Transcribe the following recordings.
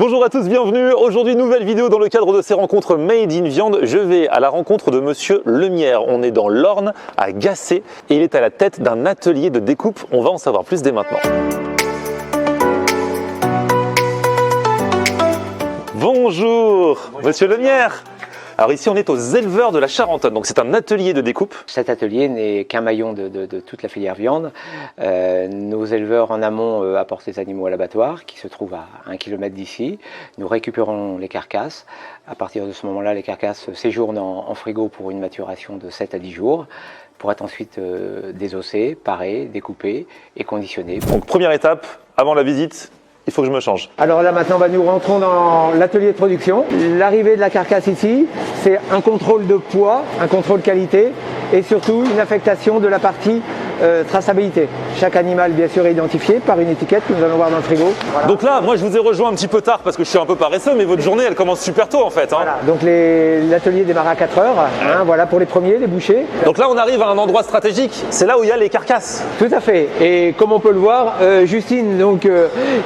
Bonjour à tous, bienvenue. Aujourd'hui, nouvelle vidéo dans le cadre de ces rencontres Made in Viande. Je vais à la rencontre de Monsieur Lemierre. On est dans l'Orne, à Gacé, et il est à la tête d'un atelier de découpe. On va en savoir plus dès maintenant. Bonjour, Monsieur Lemierre. Alors ici, on est aux éleveurs de la Charentonne, donc c'est un atelier de découpe. Cet atelier n'est qu'un maillon de toute la filière viande. Nos éleveurs en amont apportent les animaux à l'abattoir, qui se trouve à 1 km d'ici. Nous récupérons les carcasses. À partir de ce moment-là, les carcasses séjournent en frigo pour une maturation de 7 à 10 jours, pour être ensuite désossées, parées, découpées et conditionnées. Donc première étape, avant la visite, il faut que je me change. Alors là maintenant nous rentrons dans l'atelier de production. L'arrivée de la carcasse ici, c'est un contrôle de poids, un contrôle qualité et surtout une affectation de la partie traçabilité. Chaque animal bien sûr est identifié par une étiquette que nous allons voir dans le frigo. Voilà. Donc là, moi je vous ai rejoint un petit peu tard parce que je suis un peu paresseux, mais votre journée elle commence super tôt en fait. Hein. Voilà. Donc l'atelier démarre à 4 heures, voilà pour les premiers, les bouchers. Donc là on arrive à un endroit stratégique, c'est là où il y a les carcasses. Tout à fait, et comme on peut le voir, Justine donc,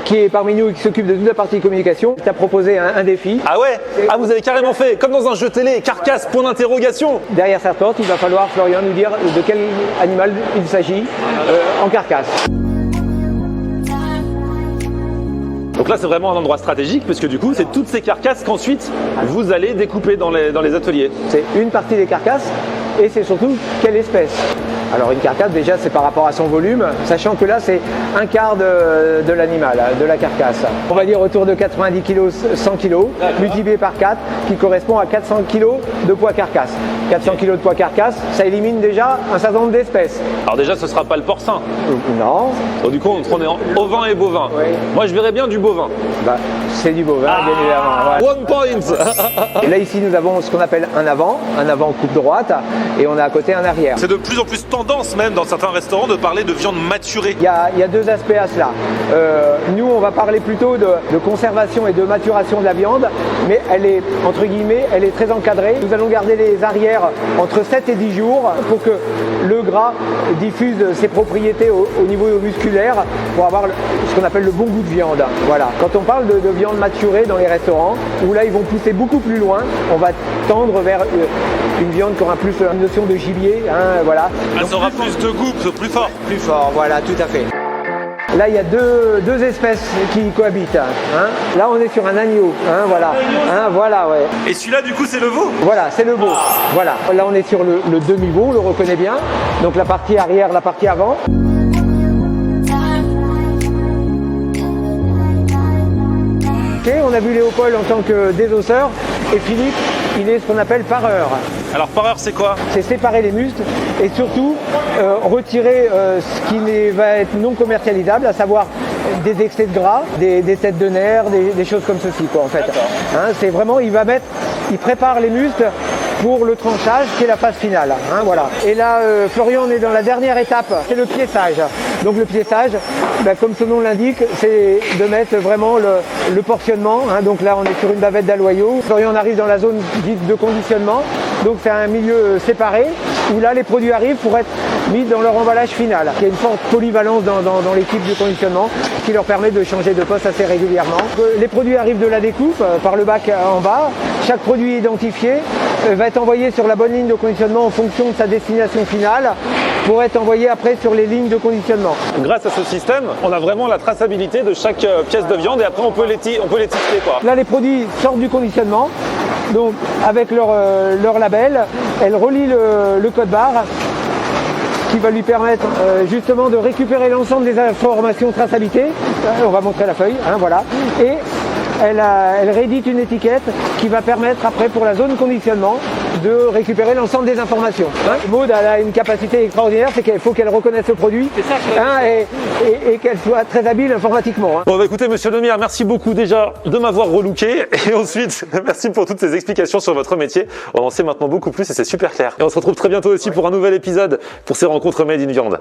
qui est parmi nous et qui s'occupe de toute la partie communication, t'a proposé un défi. Ah ouais? Ah vous avez carrément fait, comme dans un jeu télé, carcasse, point d'interrogation. Derrière cette porte, il va falloir, Florian, nous dire de quel animal il s'agit en carcasse. Donc là c'est vraiment un endroit stratégique parce que du coup c'est toutes ces carcasses qu'ensuite vous allez découper dans les ateliers. C'est une partie des carcasses et c'est surtout quelle espèce. Alors une carcasse déjà c'est par rapport à son volume, sachant que là c'est un quart de l'animal, de la carcasse. On va dire autour de 90 kg, 100 kg, multiplié par 4 qui correspond à 400 kg de poids carcasse. 400 kg de poids carcasse, ça élimine déjà un certain nombre d'espèces. Alors déjà ce sera pas le porcin. Non. Donc du coup on est en ovin et bovin. Oui. Moi je verrais bien du bovin. Bah, c'est du bovin bien évidemment. Voilà. One point. Et là ici nous avons ce qu'on appelle un avant coupe droite et on a à côté un arrière. C'est de plus en plus tendance même dans certains restaurants de parler de viande maturée. Il y a deux aspects à cela. Nous on va parler plutôt de conservation et de maturation de la viande, mais elle est entre guillemets, elle est très encadrée. Nous allons garder les arrières entre 7 et 10 jours pour que le gras diffuse ses propriétés au niveau musculaire pour avoir ce qu'on appelle le bon goût de viande. Voilà. Quand on parle de viande maturée dans les restaurants, où là ils vont pousser beaucoup plus loin, on va tendre vers une viande qui aura plus une notion de gibier, hein, voilà. Elle aura plus de goût, plus fort. Plus fort, voilà, tout à fait. Là, il y a deux espèces qui cohabitent. Hein. Là, on est sur un agneau. Hein, voilà. Hein, voilà, ouais. Et celui-là, du coup, c'est le veau? Voilà, c'est le veau. Voilà. Là, on est sur le demi-veau, on le reconnaît bien. Donc, la partie arrière, la partie avant. Okay, on a vu Léopold en tant que désosseur et Philippe, il est ce qu'on appelle pareur. Alors pareur c'est quoi? C'est séparer les muscles et surtout retirer ce qui va être non commercialisable, à savoir des excès de gras, des têtes de nerfs, des choses comme ceci quoi en fait. Hein, c'est vraiment, il prépare les muscles pour le tranchage qui est la phase finale. Hein, voilà. Et là, Florian, on est dans la dernière étape, c'est le piéçage. Donc le piéçage, ben, comme son nom l'indique, c'est de mettre vraiment le portionnement. Hein, donc là, on est sur une bavette d'aloyaux. Florian, on arrive dans la zone dite de conditionnement. Donc c'est un milieu séparé où là, les produits arrivent pour être mis dans leur emballage final. Il y a une forte polyvalence dans l'équipe de conditionnement qui leur permet de changer de poste assez régulièrement. Les produits arrivent de la découpe par le bac en bas. Chaque produit identifié va être envoyé sur la bonne ligne de conditionnement en fonction de sa destination finale pour être envoyé après sur les lignes de conditionnement. Grâce à ce système, on a vraiment la traçabilité de chaque pièce de viande et après on peut l'étiqueter quoi. Là, les produits sortent du conditionnement, donc avec leur label, elle relie le code barre qui va lui permettre justement de récupérer l'ensemble des informations traçabilité. On va montrer la feuille, hein, voilà. Et elle réédite une étiquette qui va permettre après pour la zone conditionnement de récupérer l'ensemble des informations. Hein. Maud a une capacité extraordinaire, c'est qu'il faut qu'elle reconnaisse le produit et qu'elle soit très habile informatiquement. Hein. Bon bah écoutez Monsieur Lemierre, merci beaucoup déjà de m'avoir relooké et ensuite merci pour toutes ces explications sur votre métier. On en sait maintenant beaucoup plus et c'est super clair. Et on se retrouve très bientôt aussi pour un nouvel épisode pour ces rencontres Made in Viande.